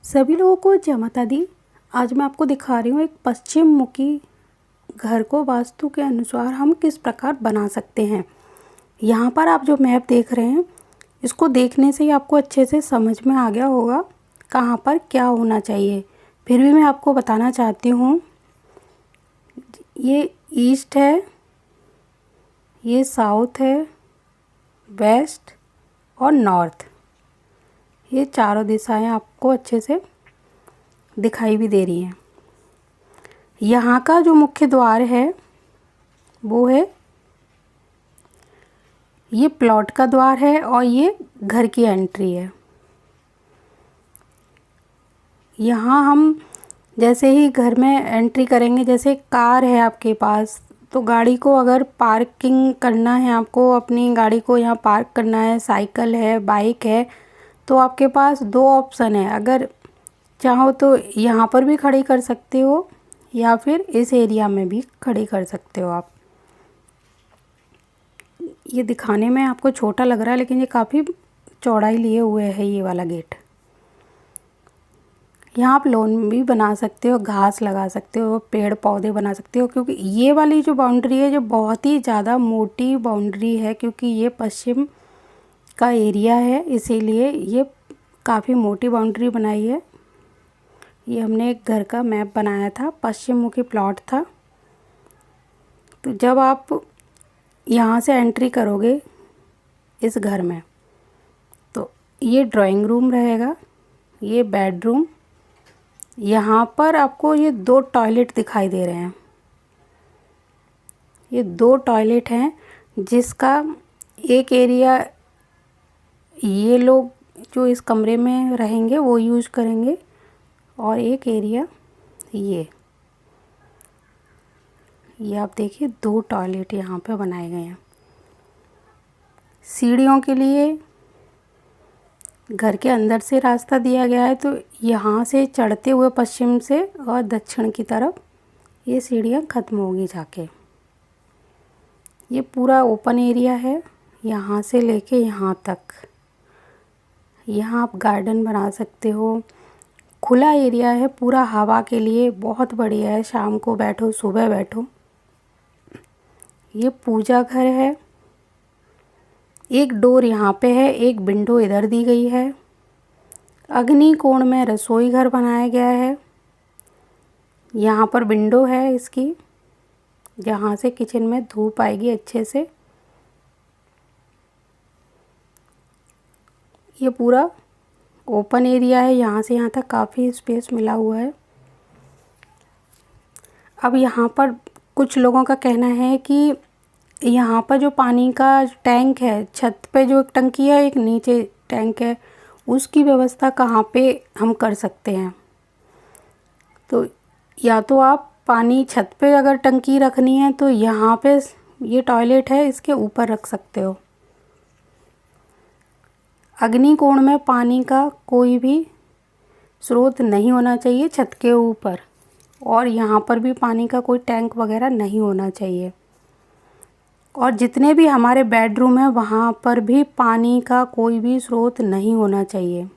सभी लोगों को जय माता दी। आज मैं आपको दिखा रही हूँ एक पश्चिम मुखी घर को वास्तु के अनुसार हम किस प्रकार बना सकते हैं। यहाँ पर आप जो मैप देख रहे हैं, इसको देखने से ही आपको अच्छे से समझ में आ गया होगा कहाँ पर क्या होना चाहिए। फिर भी मैं आपको बताना चाहती हूँ, ये ईस्ट है, ये साउथ है, वेस्ट और नॉर्थ, ये चारों दिशाएं आपको अच्छे से दिखाई भी दे रही हैं। यहाँ का जो मुख्य द्वार है वो है, ये प्लॉट का द्वार है और ये घर की एंट्री है। यहाँ हम जैसे ही घर में एंट्री करेंगे, जैसे कार है आपके पास, तो गाड़ी को अगर पार्किंग करना है, आपको अपनी गाड़ी को यहाँ पार्क करना है, साइकिल है, बाइक है, तो आपके पास दो ऑप्शन है। अगर चाहो तो यहाँ पर भी खड़ी कर सकते हो या फिर इस एरिया में भी खड़ी कर सकते हो आप। ये दिखाने में आपको छोटा लग रहा है, लेकिन ये काफ़ी चौड़ाई लिए हुए है ये वाला गेट। यहाँ आप लॉन भी बना सकते हो, घास लगा सकते हो, पेड़ पौधे बना सकते हो, क्योंकि ये वाली जो बाउंड्री है जो बहुत ही ज़्यादा मोटी बाउंड्री है, क्योंकि ये पश्चिम का एरिया है, इसीलिए ये काफ़ी मोटी बाउंड्री बनाई है। ये हमने एक घर का मैप बनाया था, पश्चिम मुखी प्लॉट था। तो जब आप यहाँ से एंट्री करोगे इस घर में, तो ये ड्राइंग रूम रहेगा, ये बेडरूम। यहाँ पर आपको ये दो टॉयलेट दिखाई दे रहे हैं, ये दो टॉयलेट हैं, जिसका एक एरिया ये लोग जो इस कमरे में रहेंगे वो यूज़ करेंगे, और एक एरिया ये आप देखिए दो टॉयलेट यहाँ पे बनाए गए हैं। सीढ़ियों के लिए घर के अंदर से रास्ता दिया गया है, तो यहाँ से चढ़ते हुए पश्चिम से और दक्षिण की तरफ ये सीढ़ियाँ ख़त्म होगी जाके। ये पूरा ओपन एरिया है, यहाँ से लेके यहाँ तक। यहाँ आप गार्डन बना सकते हो, खुला एरिया है पूरा, हवा के लिए बहुत बढ़िया है। शाम को बैठो, सुबह बैठो। ये पूजा घर है, एक डोर यहाँ पे है, एक विंडो इधर दी गई है। अग्नि कोण में रसोई घर बनाया गया है, यहाँ पर विंडो है इसकी, जहाँ से किचन में धूप आएगी अच्छे से। ये पूरा ओपन एरिया है, यहाँ से यहाँ तक काफ़ी स्पेस मिला हुआ है। अब यहाँ पर कुछ लोगों का कहना है कि यहाँ पर जो पानी का टैंक है, छत पे जो एक टंकी है, एक नीचे टैंक है, उसकी व्यवस्था कहाँ पे हम कर सकते हैं। तो या तो आप पानी छत पे अगर टंकी रखनी है तो यहाँ पे ये टॉयलेट है, इसके ऊपर रख सकते हो। अग्निकोण में पानी का कोई भी स्रोत नहीं होना चाहिए छत के ऊपर, और यहाँ पर भी पानी का कोई टैंक वगैरह नहीं होना चाहिए। और जितने भी हमारे बेडरूम हैं वहाँ पर भी पानी का कोई भी स्रोत नहीं होना चाहिए।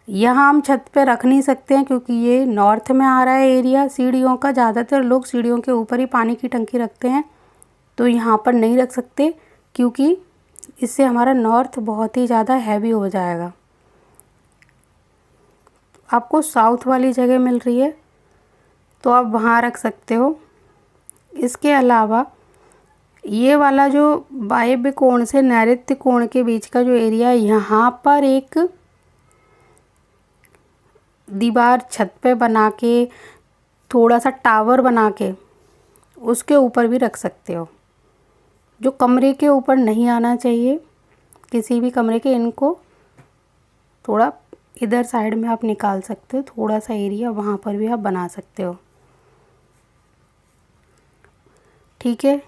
यहाँ हम छत पे रख नहीं सकते हैं, क्योंकि ये नॉर्थ में आ रहा है एरिया सीढ़ियों का। ज़्यादातर लोग सीढ़ियों के ऊपर ही पानी की टंकी रखते हैं, तो यहाँ पर नहीं रख सकते, क्योंकि इससे हमारा नॉर्थ बहुत ही ज़्यादा हैवी हो जाएगा। आपको साउथ वाली जगह मिल रही है तो आप वहाँ रख सकते हो। इसके अलावा ये वाला जो वायव्य कोण से नैऋत्य कोण के बीच का जो एरिया है, यहाँ पर एक दीवार छत पे बना के, थोड़ा सा टावर बना के उसके ऊपर भी रख सकते हो। जो कमरे के ऊपर नहीं आना चाहिए, किसी भी कमरे के, इनको थोड़ा इधर साइड में आप निकाल सकते हो, थोड़ा सा एरिया वहाँ पर भी आप बना सकते हो। ठीक है।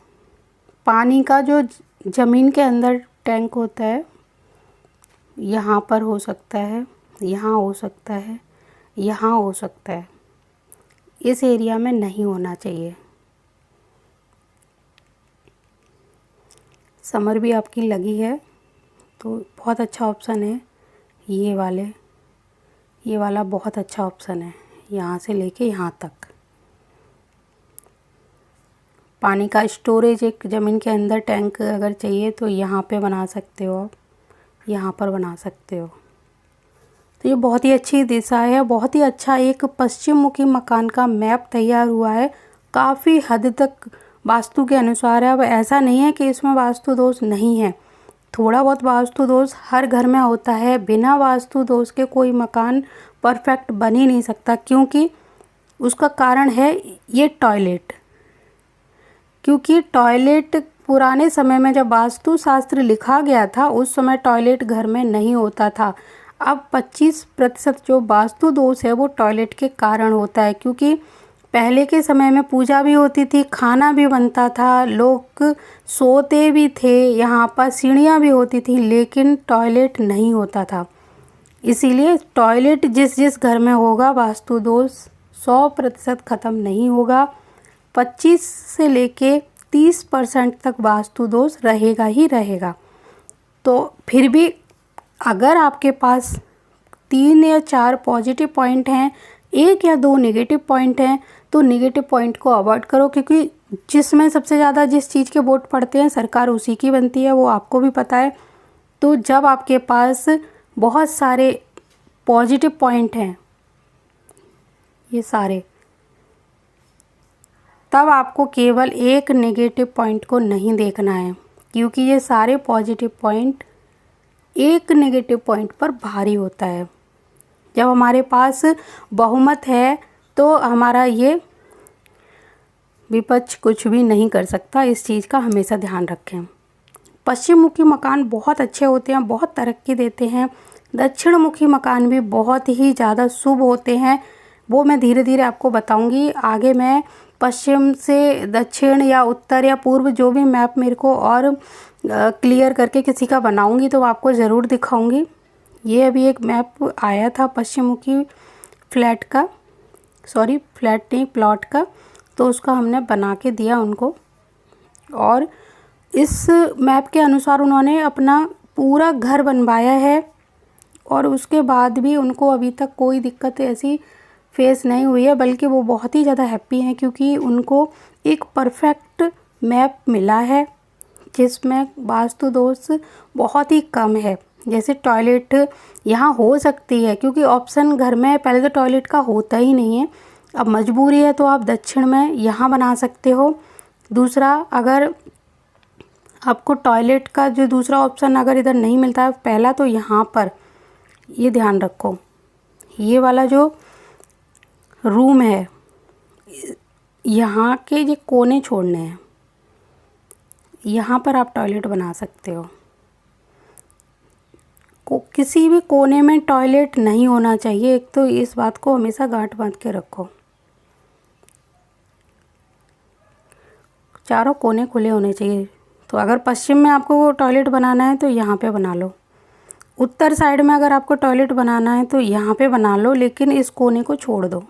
पानी का जो ज़मीन के अंदर टैंक होता है, यहाँ पर हो सकता है, यहाँ हो सकता है, यहाँ हो सकता है, इस एरिया में नहीं होना चाहिए। समर भी आपकी लगी है तो बहुत अच्छा ऑप्शन है ये वाले। ये वाला बहुत अच्छा ऑप्शन है, यहाँ से लेके यहाँ तक। पानी का स्टोरेज एक ज़मीन के अंदर टैंक अगर चाहिए तो यहाँ पे बना सकते हो आप, यहाँ पर बना सकते हो। तो ये बहुत ही अच्छी दिशा है, बहुत ही अच्छा एक पश्चिम मुखी मकान का मैप तैयार हुआ है। काफ़ी हद तक वास्तु के अनुसार है। अब ऐसा नहीं है कि इसमें वास्तु दोष नहीं है, थोड़ा बहुत वास्तु दोष हर घर में होता है। बिना वास्तु दोष के कोई मकान परफेक्ट बन ही नहीं सकता, क्योंकि उसका कारण है ये टॉयलेट। क्योंकि टॉयलेट पुराने समय में जब वास्तुशास्त्र लिखा गया था उस समय टॉयलेट घर में नहीं होता था। अब 25% जो वास्तु दोष है वो टॉयलेट के कारण होता है, क्योंकि पहले के समय में पूजा भी होती थी, खाना भी बनता था, लोग सोते भी थे, यहाँ पर सीढ़ियाँ भी होती थी, लेकिन टॉयलेट नहीं होता था। इसीलिए टॉयलेट जिस जिस घर में होगा वास्तु दोष 100% ख़त्म नहीं होगा। 25 से लेके 30% तक वास्तु दोष रहेगा ही रहेगा। तो फिर भी अगर आपके पास 3 या 4 पॉजिटिव पॉइंट हैं, 1 या 2 नेगेटिव पॉइंट हैं, तो नेगेटिव पॉइंट को अवॉइड करो, क्योंकि जिसमें सबसे ज़्यादा जिस चीज़ के वोट पड़ते हैं सरकार उसी की बनती है, वो आपको भी पता है। तो जब आपके पास बहुत सारे पॉजिटिव पॉइंट हैं ये सारे, तब आपको केवल एक नेगेटिव पॉइंट को नहीं देखना है, क्योंकि ये सारे पॉजिटिव पॉइंट एक नेगेटिव पॉइंट पर भारी होता है। जब हमारे पास बहुमत है तो हमारा ये विपक्ष कुछ भी नहीं कर सकता, इस चीज़ का हमेशा ध्यान रखें। पश्चिम मुखी मकान बहुत अच्छे होते हैं, बहुत तरक्की देते हैं। दक्षिण मुखी मकान भी बहुत ही ज़्यादा शुभ होते हैं, वो मैं धीरे धीरे आपको बताऊंगी। आगे मैं पश्चिम से दक्षिण या उत्तर या पूर्व जो भी मैप मेरे को और क्लियर करके किसी का बनाऊंगी तो आपको ज़रूर दिखाऊंगी। ये अभी एक मैप आया था पश्चिम मुखी फ्लैट का, सॉरी फ्लैट नहीं प्लॉट का, तो उसका हमने बना के दिया उनको। और इस मैप के अनुसार उन्होंने अपना पूरा घर बनवाया है और उसके बाद भी उनको अभी तक कोई दिक्कत ऐसी फेस नहीं हुई है, बल्कि वो बहुत ही ज़्यादा हैप्पी हैं, क्योंकि उनको एक परफेक्ट मैप मिला है जिसमें वास्तु दोष बहुत ही कम है। जैसे टॉयलेट यहाँ हो सकती है, क्योंकि ऑप्शन घर में पहले तो टॉयलेट का होता ही नहीं है, अब मजबूरी है तो आप दक्षिण में यहाँ बना सकते हो। दूसरा, अगर आपको टॉयलेट का जो दूसरा ऑप्शन अगर इधर नहीं मिलता है, पहला तो यहाँ पर ये ध्यान रखो, ये वाला जो रूम है यहाँ के ये कोने छोड़ने हैं, यहाँ पर आप टॉयलेट बना सकते हो। किसी भी कोने में टॉयलेट नहीं होना चाहिए, एक तो इस बात को हमेशा गांठ बांध के रखो। चारों कोने खुले होने चाहिए। तो अगर पश्चिम में आपको टॉयलेट बनाना है तो यहाँ पे बना लो, उत्तर साइड में अगर आपको टॉयलेट बनाना है तो यहाँ पे बना लो, लेकिन इस कोने को छोड़ दो।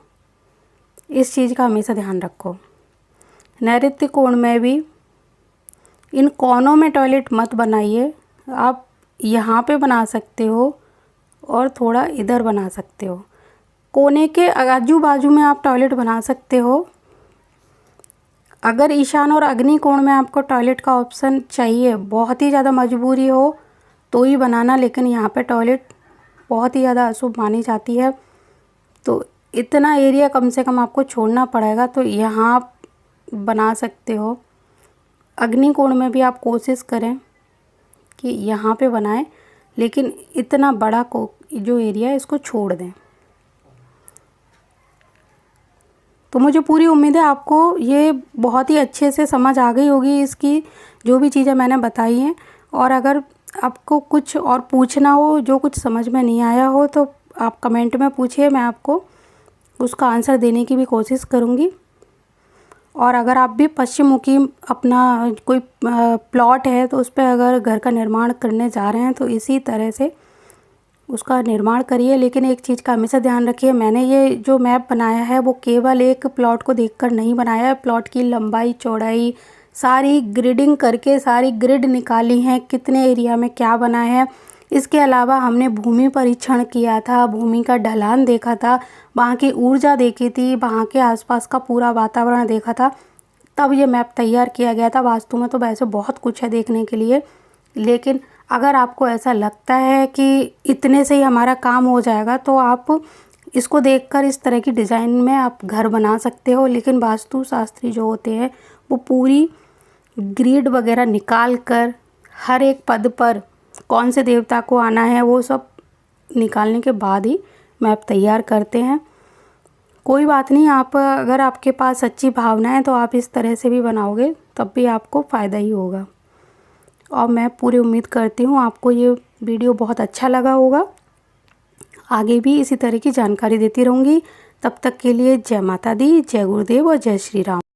इस चीज़ का हमेशा ध्यान रखो। नैऋत्य कोण में भी इन कोनों में टॉयलेट मत बनाइए, आप यहाँ पे बना सकते हो और थोड़ा इधर बना सकते हो। कोने के आजू बाजू में आप टॉयलेट बना सकते हो। अगर ईशान और अग्नि कोण में आपको टॉयलेट का ऑप्शन चाहिए, बहुत ही ज़्यादा मजबूरी हो तो ही बनाना, लेकिन यहाँ पे टॉयलेट बहुत ही ज़्यादा अशुभ मानी जाती है, तो इतना एरिया कम से कम आपको छोड़ना पड़ेगा, तो यहाँ आप बना सकते हो। अग्नि कोण में भी आप कोशिश करें कि यहाँ पे बनाएं, लेकिन इतना बड़ा को जो एरिया है इसको छोड़ दें। तो मुझे पूरी उम्मीद है आपको ये बहुत ही अच्छे से समझ आ गई होगी, इसकी जो भी चीज़ें मैंने बताई हैं। और अगर आपको कुछ और पूछना हो, जो कुछ समझ में नहीं आया हो, तो आप कमेंट में पूछिए, मैं आपको उसका आंसर देने की भी कोशिश करूँगी। और अगर आप भी पश्चिम मुखी अपना कोई प्लॉट है तो उस पर अगर घर का निर्माण करने जा रहे हैं तो इसी तरह से उसका निर्माण करिए। लेकिन एक चीज़ का हमेशा ध्यान रखिए, मैंने ये जो मैप बनाया है वो केवल एक प्लॉट को देखकर नहीं बनाया है। प्लॉट की लंबाई चौड़ाई सारी ग्रिडिंग करके सारी ग्रिड निकाली है, कितने एरिया में क्या बना है, इसके अलावा हमने भूमि परीक्षण किया था, भूमि का ढलान देखा था, वहाँ की ऊर्जा देखी थी, वहाँ के आसपास का पूरा वातावरण देखा था, तब ये मैप तैयार किया गया था। वास्तु में तो वैसे बहुत कुछ है देखने के लिए, लेकिन अगर आपको ऐसा लगता है कि इतने से ही हमारा काम हो जाएगा तो आप इसको देखकर इस तरह की डिज़ाइन में आप घर बना सकते हो। लेकिन वास्तु शास्त्री जो होते हैं वो पूरी ग्रिड वगैरह निकाल कर हर एक पद पर कौन से देवता को आना है वो सब निकालने के बाद ही मैप तैयार करते हैं। कोई बात नहीं, आप अगर आपके पास सच्ची भावना है तो आप इस तरह से भी बनाओगे तब भी आपको फ़ायदा ही होगा। और मैं पूरी उम्मीद करती हूँ आपको ये वीडियो बहुत अच्छा लगा होगा। आगे भी इसी तरह की जानकारी देती रहूँगी। तब तक के लिए जय माता दी, जय गुरुदेव और जय श्री राम।